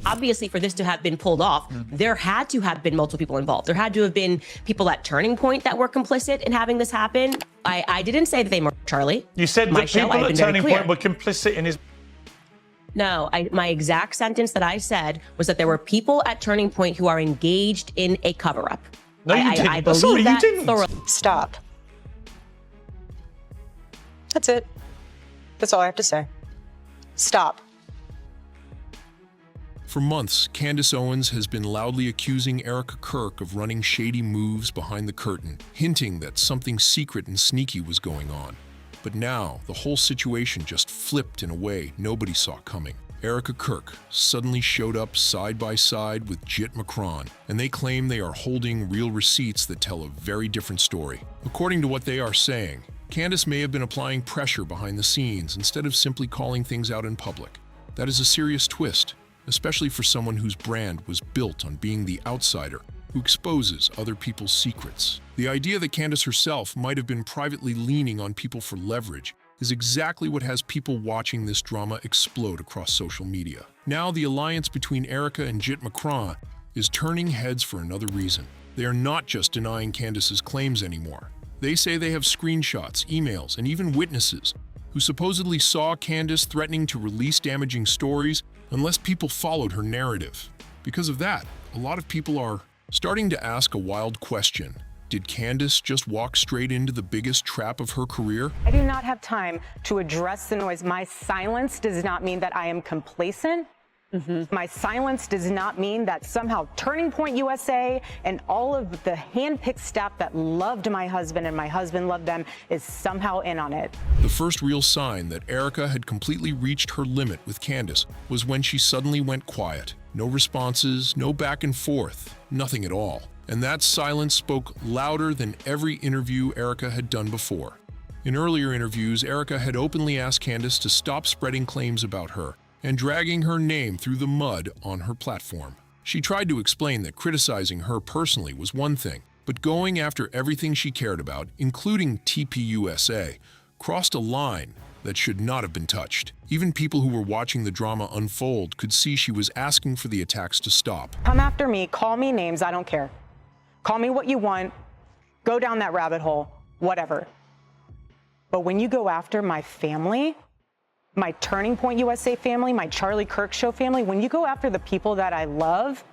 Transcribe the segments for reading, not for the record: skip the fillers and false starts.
Obviously, for this to have been pulled off, there had to have been multiple people involved. There had to have been people at Turning Point that were complicit in having this happen. I didn't say that they murdered Charlie. You said that people at Turning Point were complicit in his... No, my exact sentence that I said was that there were people at Turning Point who are engaged in a cover-up. No, you didn't. I believe Sorry, that you didn't. thoroughly. Stop. That's it. That's all I have to say. Stop. For months, Candace Owens has been loudly accusing Erika Kirk of running shady moves behind the curtain, hinting that something secret and sneaky was going on. But now, the whole situation just flipped in a way nobody saw coming. Erika Kirk suddenly showed up side by side with Brigitte Macron, and they claim they are holding real receipts that tell a very different story. According to what they are saying, Candace may have been applying pressure behind the scenes instead of simply calling things out in public. That is a serious twist, especially for someone whose brand was built on being the outsider who exposes other people's secrets. The idea that Candace herself might have been privately leaning on people for leverage is exactly what has people watching this drama explode across social media. Now the alliance between Erika and Brigitte Macron is turning heads for another reason. They are not just denying Candace's claims anymore. They say they have screenshots, emails, and even witnesses who supposedly saw Candace threatening to release damaging stories unless people followed her narrative. Because of that, a lot of people are starting to ask a wild question. Did Candace just walk straight into the biggest trap of her career? I do not have time to address the noise. My silence does not mean that I am complacent. My silence does not mean that somehow Turning Point USA and all of the handpicked staff that loved my husband and my husband loved them is somehow in on it. The first real sign that Erika had completely reached her limit with Candace was when she suddenly went quiet. No responses, no back and forth, nothing at all. And that silence spoke louder than every interview Erika had done before. In earlier interviews, Erika had openly asked Candace to stop spreading claims about her and dragging her name through the mud on her platform. She tried to explain that criticizing her personally was one thing, but going after everything she cared about, including TPUSA, crossed a line that should not have been touched. Even people who were watching the drama unfold could see she was asking for the attacks to stop. Come after me, call me names, I don't care. Call me what you want, go down that rabbit hole, whatever. But when you go after my family, my Turning Point USA family, my Charlie Kirk Show family, when you go after the people that I love,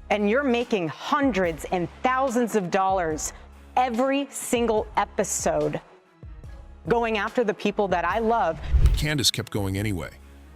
and you're making hundreds and thousands of dollars every single episode, going after the people that I love. Candace kept going anyway.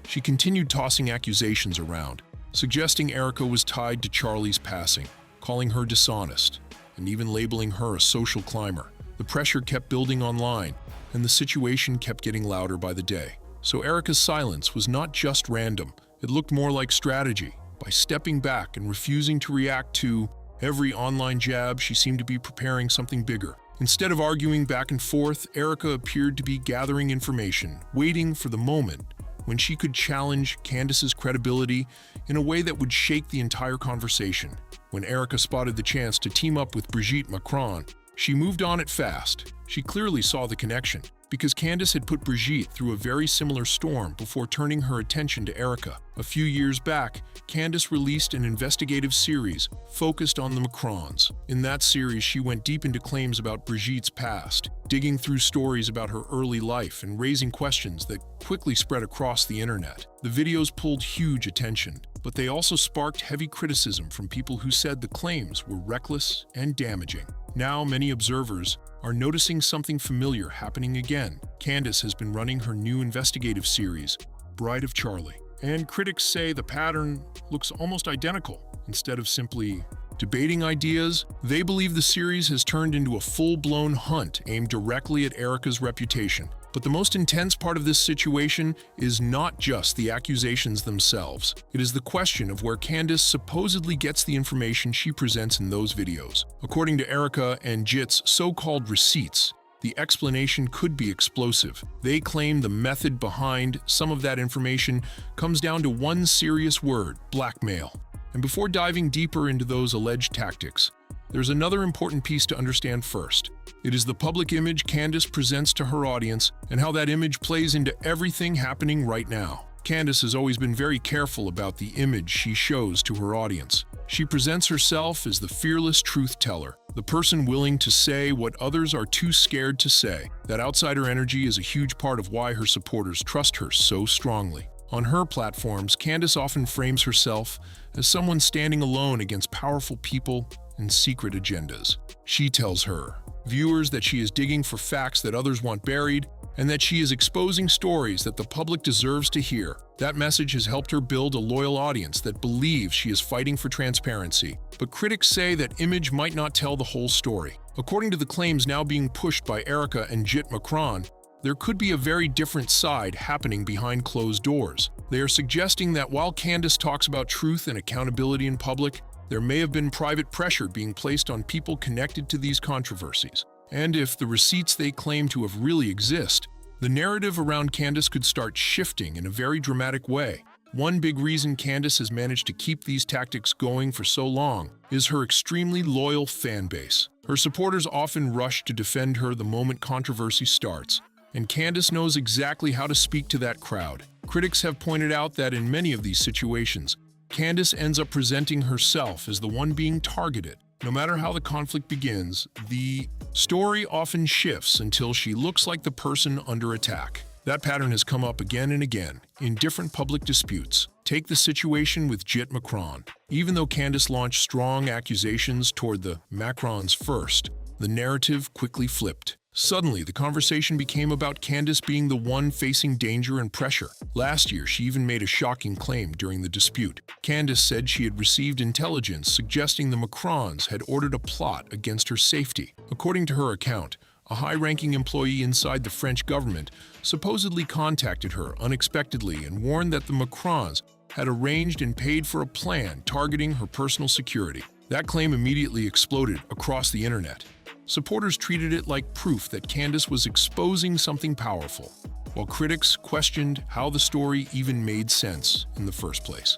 She continued tossing accusations around, suggesting Erika was tied to Charlie's passing, calling her dishonest, and even labeling her a social climber. The pressure kept building online, and the situation kept getting louder by the day. So Erika's silence was not just random, it looked more like strategy. By stepping back and refusing to react to every online jab, she seemed to be preparing something bigger. Instead of arguing back and forth, Erika appeared to be gathering information, waiting for the moment when she could challenge Candace's credibility in a way that would shake the entire conversation. When Erika spotted the chance to team up with Brigitte Macron, she moved on it fast. She clearly saw the connection, because Candace had put Brigitte through a very similar storm before turning her attention to Erika. A few years back, Candace released an investigative series focused on the Macrons. In that series, she went deep into claims about Brigitte's past, digging through stories about her early life and raising questions that quickly spread across the internet. The videos pulled huge attention, but they also sparked heavy criticism from people who said the claims were reckless and damaging. Now, many observers are noticing something familiar happening again. Candace has been running her new investigative series, Bride of Charlie, and critics say the pattern looks almost identical. Instead of simply debating ideas, they believe the series has turned into a full-blown hunt aimed directly at Erika's reputation. But the most intense part of this situation is not just the accusations themselves. It is the question of where Candace supposedly gets the information she presents in those videos. According to Erika and Brigitte's so-called receipts, the explanation could be explosive. They claim the method behind some of that information comes down to one serious word: blackmail. And before diving deeper into those alleged tactics, there's another important piece to understand first. It is the public image Candace presents to her audience and how that image plays into everything happening right now. Candace has always been very careful about the image she shows to her audience. She presents herself as the fearless truth teller, the person willing to say what others are too scared to say. That outsider energy is a huge part of why her supporters trust her so strongly. On her platforms, Candace often frames herself as someone standing alone against powerful people and secret agendas. She tells her viewers that she is digging for facts that others want buried, and that she is exposing stories that the public deserves to hear. That message has helped her build a loyal audience that believes she is fighting for transparency. But critics say that image might not tell the whole story. According to the claims now being pushed by Erika and Brigitte Macron, there could be a very different side happening behind closed doors. They are suggesting that while Candace talks about truth and accountability in public, there may have been private pressure being placed on people connected to these controversies. And if the receipts they claim to have really exist, the narrative around Candace could start shifting in a very dramatic way. One big reason Candace has managed to keep these tactics going for so long is her extremely loyal fan base. Her supporters often rush to defend her the moment controversy starts, and Candace knows exactly how to speak to that crowd. Critics have pointed out that in many of these situations, Candace ends up presenting herself as the one being targeted. No matter how the conflict begins, the story often shifts until she looks like the person under attack. That pattern has come up again and again in different public disputes. Take the situation with Brigitte Macron. Even though Candace launched strong accusations toward the Macrons first, the narrative quickly flipped. Suddenly, the conversation became about Candace being the one facing danger and pressure. Last year, she even made a shocking claim during the dispute. Candace said she had received intelligence suggesting the Macrons had ordered a plot against her safety. According to her account, a high-ranking employee inside the French government supposedly contacted her unexpectedly and warned that the Macrons had arranged and paid for a plan targeting her personal security. That claim immediately exploded across the internet. Supporters treated it like proof that Candace was exposing something powerful, while critics questioned how the story even made sense in the first place.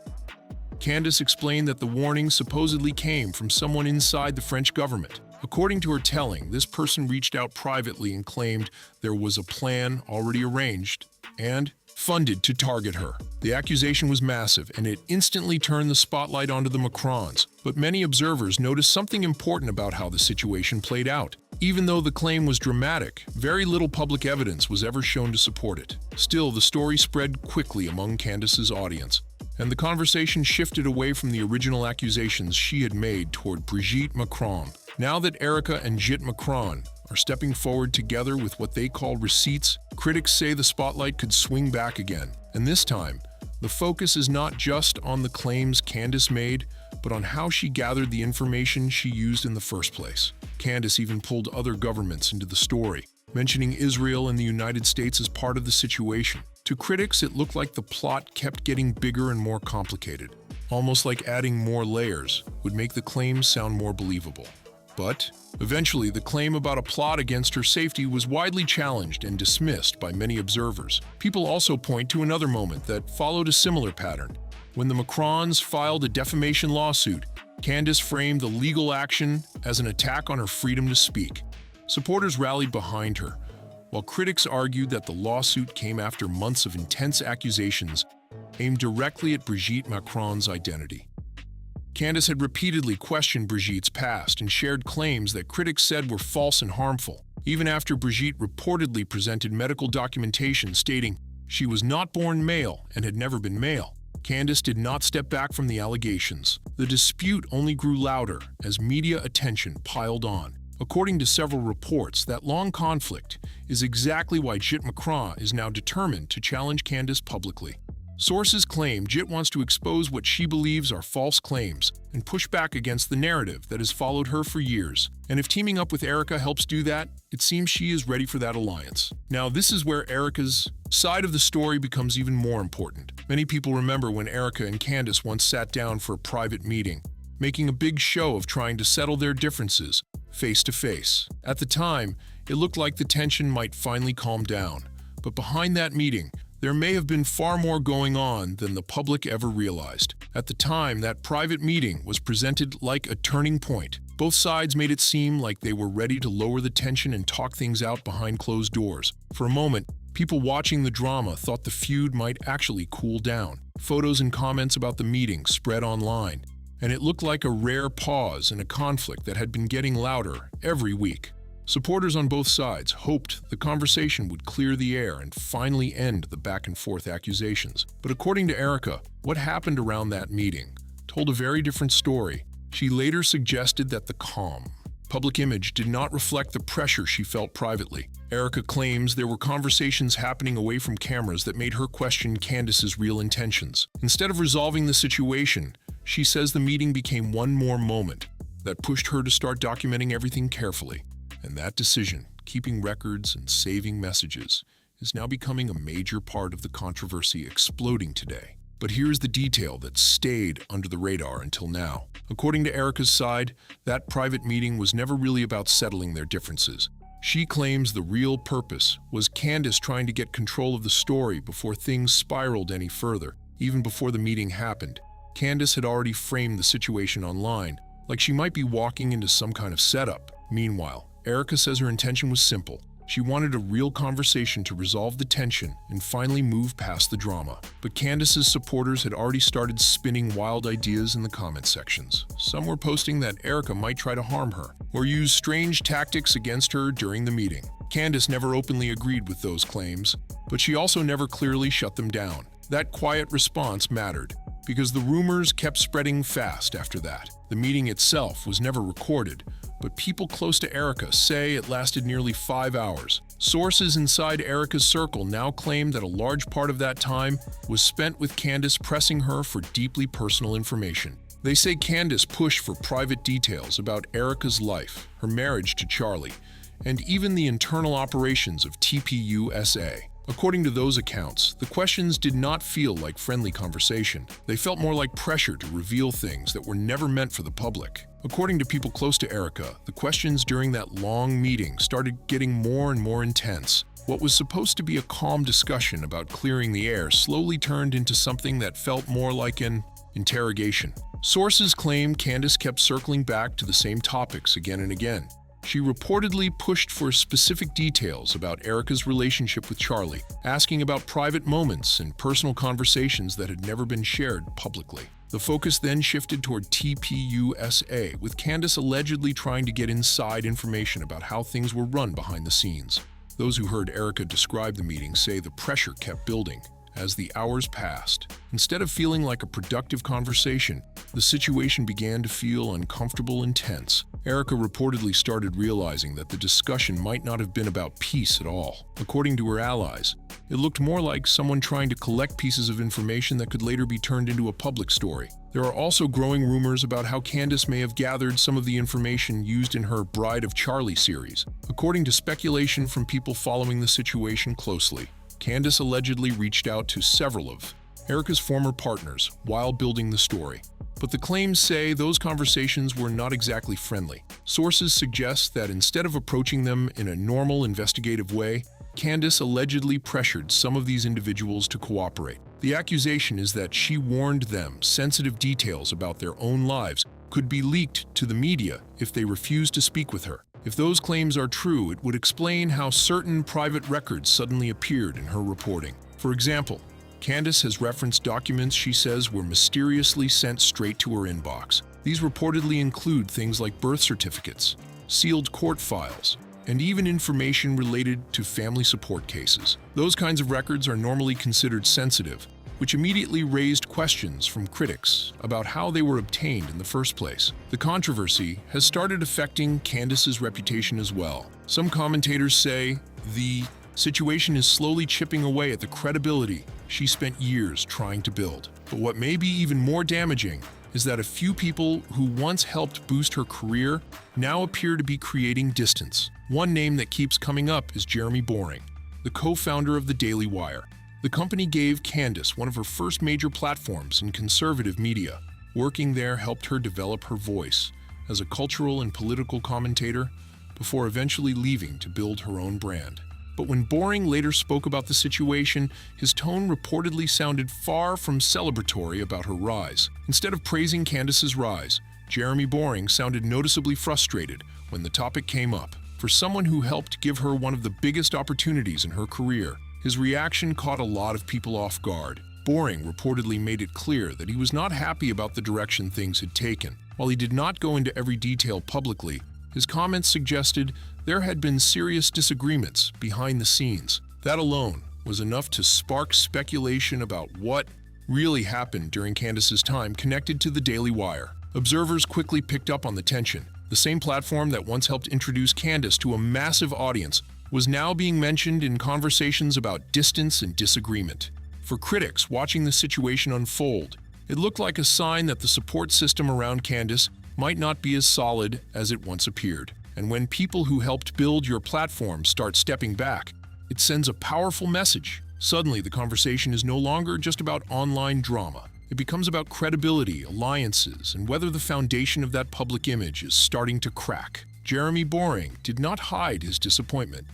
Candace explained that the warning supposedly came from someone inside the French government. According to her telling, this person reached out privately and claimed there was a plan already arranged and funded to target her. The accusation was massive, and it instantly turned the spotlight onto the Macrons. But many observers noticed something important about how the situation played out. Even though the claim was dramatic, very little public evidence was ever shown to support it. Still, the story spread quickly among Candace's audience, and the conversation shifted away from the original accusations she had made toward Brigitte Macron. Now that Erika and Brigitte Macron are stepping forward together with what they call receipts, critics say the spotlight could swing back again. And this time, the focus is not just on the claims Candace made, but on how she gathered the information she used in the first place. Candace even pulled other governments into the story, mentioning Israel and the United States as part of the situation. To critics, it looked like the plot kept getting bigger and more complicated, almost like adding more layers would make the claims sound more believable. But eventually, the claim about a plot against her safety was widely challenged and dismissed by many observers. People also point to another moment that followed a similar pattern. When the Macrons filed a defamation lawsuit, Candace framed the legal action as an attack on her freedom to speak. Supporters rallied behind her, while critics argued that the lawsuit came after months of intense accusations aimed directly at Brigitte Macron's identity. Candace had repeatedly questioned Brigitte's past and shared claims that critics said were false and harmful, even after Brigitte reportedly presented medical documentation stating she was not born male and had never been male. Candace did not step back from the allegations. The dispute only grew louder as media attention piled on. According to several reports, that long conflict is exactly why Brigitte Macron is now determined to challenge Candace publicly. Sources claim Brigitte wants to expose what she believes are false claims and push back against the narrative that has followed her for years. And if teaming up with Erika helps do that, it seems she is ready for that alliance. Now, this is where Erika's side of the story becomes even more important. Many people remember when Erika and Candace once sat down for a private meeting, making a big show of trying to settle their differences face to face. At the time, it looked like the tension might finally calm down. But behind that meeting, there may have been far more going on than the public ever realized. At the time, that private meeting was presented like a turning point. Both sides made it seem like they were ready to lower the tension and talk things out behind closed doors. For a moment, People watching the drama thought the feud might actually cool down. Photos and comments about the meeting spread online, and it looked like a rare pause in a conflict that had been getting louder every week. Supporters on both sides hoped the conversation would clear the air and finally end the back-and-forth accusations. But according to Erika, what happened around that meeting told a very different story. She later suggested that the calm, public image did not reflect the pressure she felt privately. Erika claims there were conversations happening away from cameras that made her question Candace's real intentions. Instead of resolving the situation, she says the meeting became one more moment that pushed her to start documenting everything carefully. And that decision, keeping records and saving messages, is now becoming a major part of the controversy exploding today. But here's the detail that stayed under the radar until now. According to Erika's side, that private meeting was never really about settling their differences. She claims the real purpose was Candace trying to get control of the story before things spiraled any further. Even before the meeting happened, Candace had already framed the situation online, like she might be walking into some kind of setup. Meanwhile, Erika says her intention was simple. She wanted a real conversation to resolve the tension and finally move past the drama. But Candace's supporters had already started spinning wild ideas in the comment sections. Some were posting that Erika might try to harm her or use strange tactics against her during the meeting. Candace never openly agreed with those claims, but she also never clearly shut them down. That quiet response mattered, because the rumors kept spreading fast after that. The meeting itself was never recorded, but people close to Erika say it lasted nearly 5 hours. Sources inside Erika's circle now claim that a large part of that time was spent with Candace pressing her for deeply personal information. They say Candace pushed for private details about Erika's life, her marriage to Charlie, and even the internal operations of TPUSA. According to those accounts, the questions did not feel like friendly conversation. They felt more like pressure to reveal things that were never meant for the public. According to people close to Erika, the questions during that long meeting started getting more and more intense. What was supposed to be a calm discussion about clearing the air slowly turned into something that felt more like an interrogation. Sources claim Candace kept circling back to the same topics again and again. She reportedly pushed for specific details about Erika's relationship with Charlie, asking about private moments and personal conversations that had never been shared publicly. The focus then shifted toward TPUSA, with Candace allegedly trying to get inside information about how things were run behind the scenes. Those who heard Erika describe the meeting say the pressure kept building as the hours passed. Instead of feeling like a productive conversation, the situation began to feel uncomfortable and tense. Erika reportedly started realizing that the discussion might not have been about peace at all. According to her allies, it looked more like someone trying to collect pieces of information that could later be turned into a public story. There are also growing rumors about how Candace may have gathered some of the information used in her Bride of Charlie series. According to speculation from people following the situation closely, Candace allegedly reached out to several of Erika's former partners while building the story. But the claims say those conversations were not exactly friendly. Sources suggest that instead of approaching them in a normal investigative way, Candace allegedly pressured some of these individuals to cooperate. The accusation is that she warned them sensitive details about their own lives could be leaked to the media if they refused to speak with her. If those claims are true, it would explain how certain private records suddenly appeared in her reporting. For example, Candace has referenced documents she says were mysteriously sent straight to her inbox. These reportedly include things like birth certificates, sealed court files, and even information related to family support cases. Those kinds of records are normally considered sensitive, which immediately raised questions from critics about how they were obtained in the first place. The controversy has started affecting Candace's reputation as well. Some commentators say the situation is slowly chipping away at the credibility she spent years trying to build. But what may be even more damaging is that a few people who once helped boost her career now appear to be creating distance. One name that keeps coming up is Jeremy Boring, the co-founder of the Daily Wire. The company gave Candace one of her first major platforms in conservative media. Working there helped her develop her voice as a cultural and political commentator before eventually leaving to build her own brand. But when Boring later spoke about the situation, his tone reportedly sounded far from celebratory about her rise. Instead of praising Candace's rise, Jeremy Boring sounded noticeably frustrated when the topic came up. For someone who helped give her one of the biggest opportunities in her career, His reaction caught a lot of people off guard. Boring reportedly made it clear that he was not happy about the direction things had taken. While he did not go into every detail publicly, his comments suggested there had been serious disagreements behind the scenes. That alone was enough to spark speculation about what really happened during Candace's time connected to the Daily Wire. Observers quickly picked up on the tension. The same platform that once helped introduce Candace to a massive audience was now being mentioned in conversations about distance and disagreement. For critics watching the situation unfold, it looked like a sign that the support system around Candace might not be as solid as it once appeared. And when people who helped build your platform start stepping back, it sends a powerful message. Suddenly, the conversation is no longer just about online drama. It becomes about credibility, alliances, and whether the foundation of that public image is starting to crack. Jeremy Boring did not hide his disappointment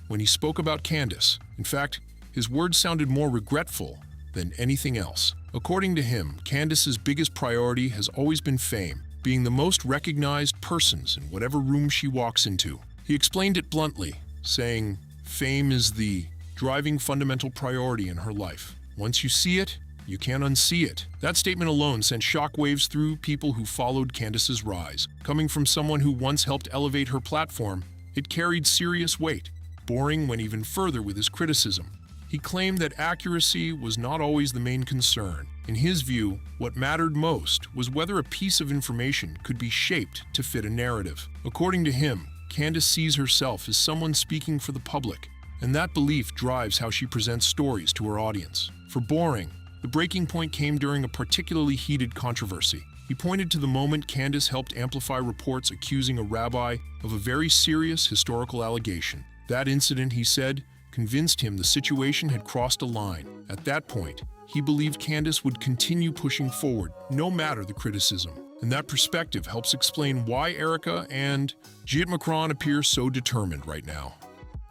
when he spoke about Candace. In fact, his words sounded more regretful than anything else. According to him, Candace's biggest priority has always been fame, being the most recognized persons in whatever room she walks into. He explained it bluntly, saying, "Fame is the driving fundamental priority in her life. Once you see it, you can't unsee it." That statement alone sent shockwaves through people who followed Candace's rise. Coming from someone who once helped elevate her platform, it carried serious weight. Boring went even further with his criticism. He claimed that accuracy was not always the main concern. In his view, what mattered most was whether a piece of information could be shaped to fit a narrative. According to him, Candace sees herself as someone speaking for the public, and that belief drives how she presents stories to her audience. For Boring, the breaking point came during a particularly heated controversy. He pointed to the moment Candace helped amplify reports accusing a rabbi of a very serious historical allegation. That incident, he said, convinced him the situation had crossed a line. At that point, he believed Candace would continue pushing forward, no matter the criticism. And that perspective helps explain why Erika and Brigitte Macron appear so determined right now.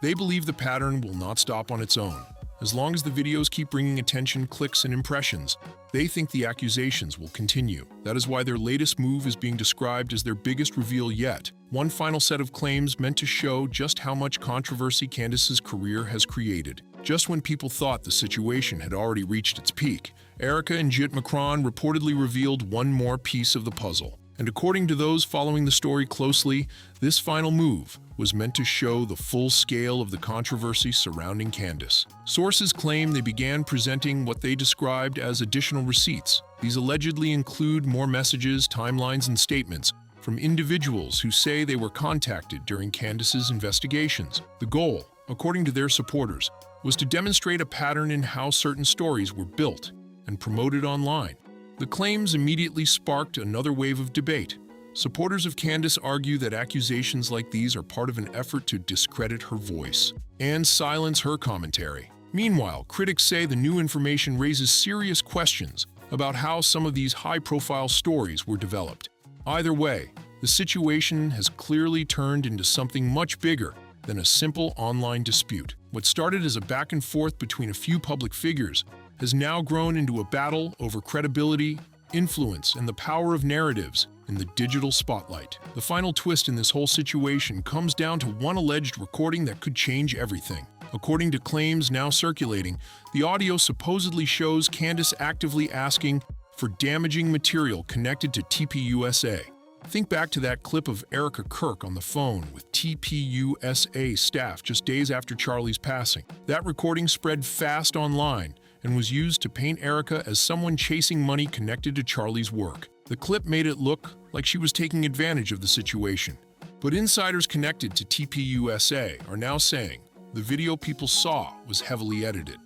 They believe the pattern will not stop on its own. As long as the videos keep bringing attention, clicks, and impressions, they think the accusations will continue. That is why their latest move is being described as their biggest reveal yet. One final set of claims meant to show just how much controversy Candace's career has created. Just when people thought the situation had already reached its peak, Erika and Brigitte Macron reportedly revealed one more piece of the puzzle. And according to those following the story closely, this final move was meant to show the full scale of the controversy surrounding Candace. Sources claim they began presenting what they described as additional receipts. These allegedly include more messages, timelines, and statements from individuals who say they were contacted during Candace's investigations. The goal, according to their supporters, was to demonstrate a pattern in how certain stories were built and promoted online. The claims immediately sparked another wave of debate. Supporters of Candace argue that accusations like these are part of an effort to discredit her voice and silence her commentary. Meanwhile, critics say the new information raises serious questions about how some of these high-profile stories were developed. Either way, the situation has clearly turned into something much bigger than a simple online dispute. What started as a back and forth between a few public figures has now grown into a battle over credibility, influence, and the power of narratives in the digital spotlight. The final twist in this whole situation comes down to one alleged recording that could change everything. According to claims now circulating, the audio supposedly shows Candace actively asking for damaging material connected to TPUSA. Think back to that clip of Erika Kirk on the phone with TPUSA staff just days after Charlie's passing. That recording spread fast online and was used to paint Erika as someone chasing money connected to Charlie's work. The clip made it look like she was taking advantage of the situation. But insiders connected to TPUSA are now saying the video people saw was heavily edited.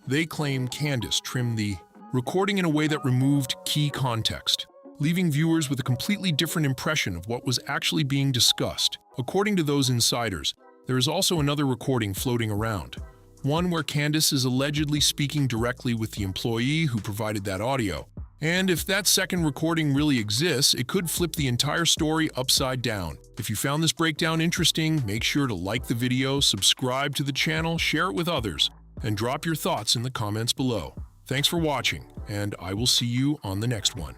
They claim Candace trimmed the recording in a way that removed key context, leaving viewers with a completely different impression of what was actually being discussed. According to those insiders, there is also another recording floating around, one where Candace is allegedly speaking directly with the employee who provided that audio. And if that second recording really exists, it could flip the entire story upside down. If you found this breakdown interesting, make sure to like the video, subscribe to the channel, share it with others, and drop your thoughts in the comments below. Thanks for watching, and I will see you on the next one.